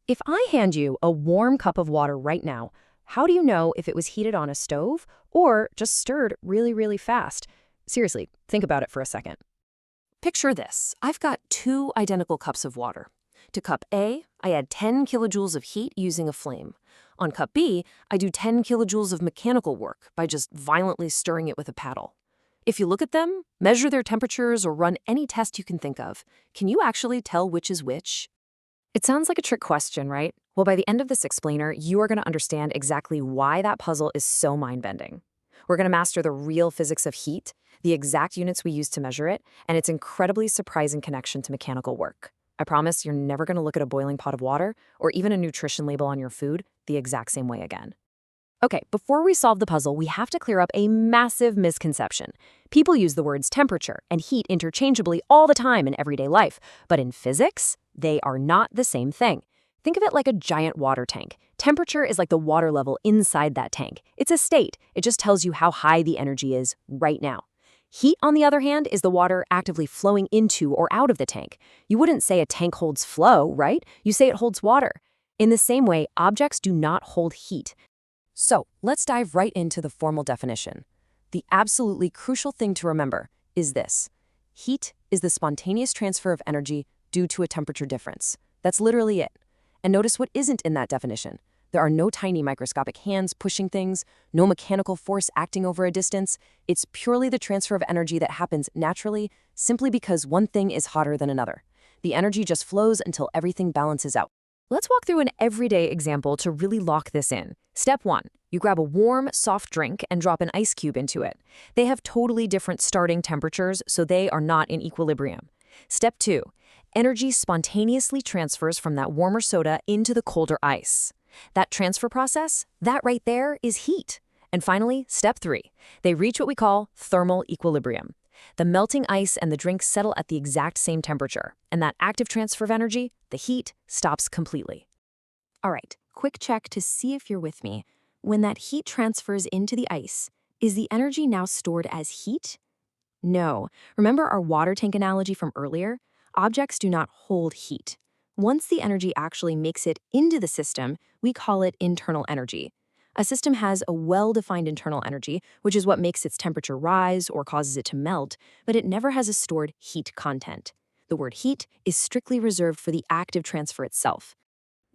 If I hand you a warm cup of water right now, how do you know if it was heated on a stove or just stirred really, really fast? Seriously, think about it for a second. Picture this. I've got two identical cups of water. To cup A, I add 10 kilojoules of heat using a flame. On cup B, I do 10 kilojoules of mechanical work by just violently stirring it with a paddle. If you look at them, measure their temperatures, or run any test you can think of, can you actually tell which is which? It sounds like a trick question, right? Well, by the end of this explainer, you are going to understand exactly why that puzzle is so mind-bending. We're going to master the real physics of heat, the exact units we use to measure it, and its incredibly surprising connection to mechanical work. I promise you're never going to look at a boiling pot of water or even a nutrition label on your food the exact same way again. Okay, before we solve the puzzle, we have to clear up a massive misconception. People use the words temperature and heat interchangeably all the time in everyday life, but in physics, they are not the same thing. Think of it like a giant water tank. Temperature is like the water level inside that tank. It's a state. It just tells you how high the energy is right now. Heat, on the other hand, is the water actively flowing into or out of the tank. You wouldn't say a tank holds flow, right? You say it holds water. In the same way, objects do not hold heat. So, let's dive right into the formal definition. The absolutely crucial thing to remember is this. Heat is the spontaneous transfer of energy due to a temperature difference. That's literally it. And notice what isn't in that definition. There are no tiny microscopic hands pushing things, no mechanical force acting over a distance. It's purely the transfer of energy that happens naturally, simply because one thing is hotter than another. The energy just flows until everything balances out. Let's walk through an everyday example to really lock this in. Step 1. You grab a warm, soft drink and drop an ice cube into it. They have totally different starting temperatures, so they are not in equilibrium. Step 2. Energy spontaneously transfers from that warmer soda into the colder ice. That transfer process, that right there is heat. And finally, step 3. They reach what we call thermal equilibrium. The melting ice and the drink settle at the exact same temperature, and that active transfer of energy, the heat, stops completely. All right, quick check to see if you're with me. When that heat transfers into the ice, is the energy now stored as heat? No. Remember our water tank analogy from earlier? Objects do not hold heat. Once the energy actually makes it into the system, we call it internal energy. A system has a well-defined internal energy, which is what makes its temperature rise or causes it to melt, but it never has a stored heat content. The word heat is strictly reserved for the active transfer itself.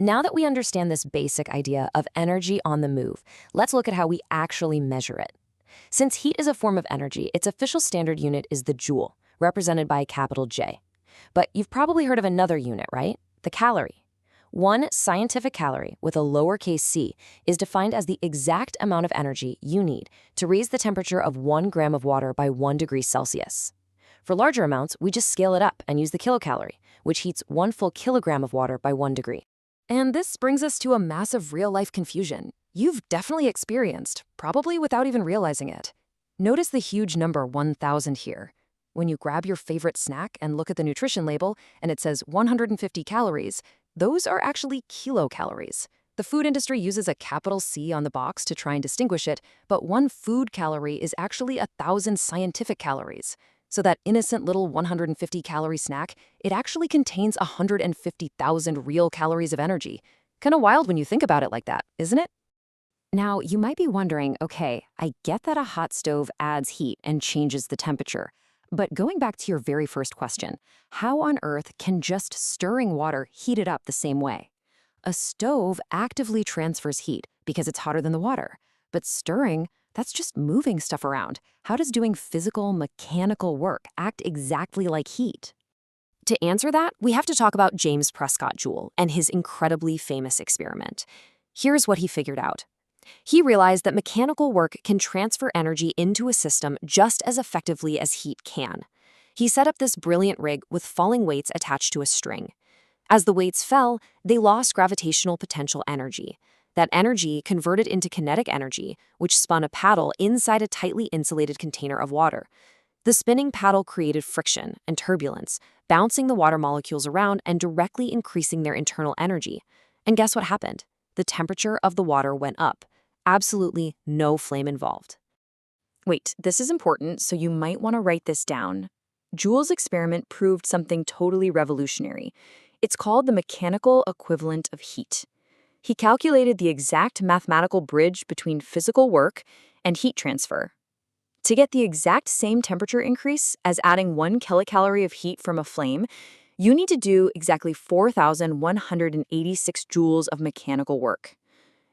Now that we understand this basic idea of energy on the move, let's look at how we actually measure it. Since heat is a form of energy, its official standard unit is the joule, represented by a capital J. But you've probably heard of another unit, right? The calorie. One scientific calorie with a lowercase c is defined as the exact amount of energy you need to raise the temperature of 1 gram of water by 1 degree Celsius. For larger amounts, we just scale it up and use the kilocalorie, which heats 1 full kilogram of water by 1 degree. And this brings us to a massive real-life confusion you've definitely experienced, probably without even realizing it. Notice the huge number 1,000 here. When you grab your favorite snack and look at the nutrition label and it says 150 calories, those are actually kilocalories. The food industry uses a capital C on the box to try and distinguish it, but 1 food calorie is actually 1,000 scientific calories. So that innocent little 150-calorie snack, it actually contains 150,000 real calories of energy. Kind of wild when you think about it like that, isn't it? Now, you might be wondering, okay, I get that a hot stove adds heat and changes the temperature. But going back to your very first question, how on earth can just stirring water heat it up the same way? A stove actively transfers heat because it's hotter than the water. But stirring, that's just moving stuff around. How does doing physical, mechanical work act exactly like heat? To answer that, we have to talk about James Prescott Joule and his incredibly famous experiment. Here's what he figured out. He realized that mechanical work can transfer energy into a system just as effectively as heat can. He set up this brilliant rig with falling weights attached to a string. As the weights fell, they lost gravitational potential energy. That energy converted into kinetic energy, which spun a paddle inside a tightly insulated container of water. The spinning paddle created friction and turbulence, bouncing the water molecules around and directly increasing their internal energy. And guess what happened? The temperature of the water went up. Absolutely no flame involved. Wait, this is important, so you might want to write this down. Joule's experiment proved something totally revolutionary. It's called the mechanical equivalent of heat. He calculated the exact mathematical bridge between physical work and heat transfer. To get the exact same temperature increase as adding 1 kilocalorie of heat from a flame, you need to do exactly 4,186 joules of mechanical work.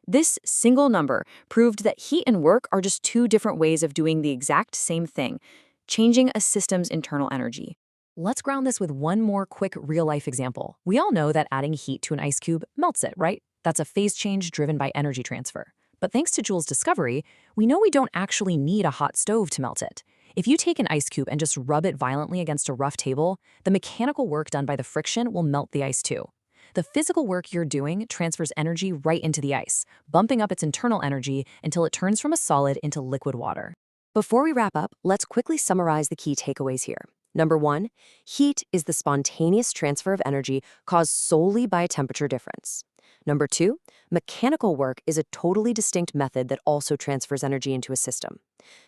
This single number proved that heat and work are just two different ways of doing the exact same thing, changing a system's internal energy. Let's ground this with one more quick real-life example. We all know that adding heat to an ice cube melts it, right? That's a phase change driven by energy transfer. But thanks to Joule's discovery, we know we don't actually need a hot stove to melt it. If you take an ice cube and just rub it violently against a rough table, the mechanical work done by the friction will melt the ice too. The physical work you're doing transfers energy right into the ice, bumping up its internal energy until it turns from a solid into liquid water. Before we wrap up, let's quickly summarize the key takeaways here. Number 1, heat is the spontaneous transfer of energy caused solely by a temperature difference. Number 2, mechanical work is a totally distinct method that also transfers energy into a system.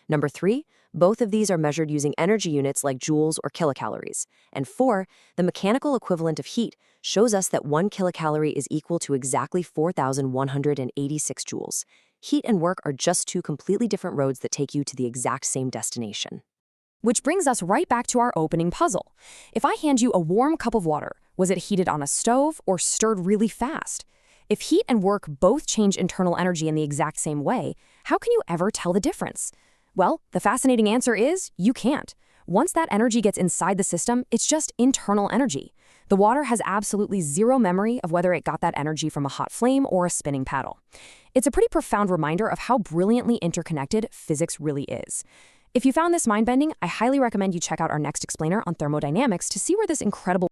Number 3, both of these are measured using energy units like joules or kilocalories. And 4, the mechanical equivalent of heat shows us that 1 kilocalorie is equal to exactly 4,186 joules. Heat and work are just two completely different roads that take you to the exact same destination. Which brings us right back to our opening puzzle. If I hand you a warm cup of water, was it heated on a stove or stirred really fast? If heat and work both change internal energy in the exact same way, how can you ever tell the difference? Well, the fascinating answer is you can't. Once that energy gets inside the system, it's just internal energy. The water has absolutely zero memory of whether it got that energy from a hot flame or a spinning paddle. It's a pretty profound reminder of how brilliantly interconnected physics really is. If you found this mind-bending, I highly recommend you check out our next explainer on thermodynamics to see where this incredible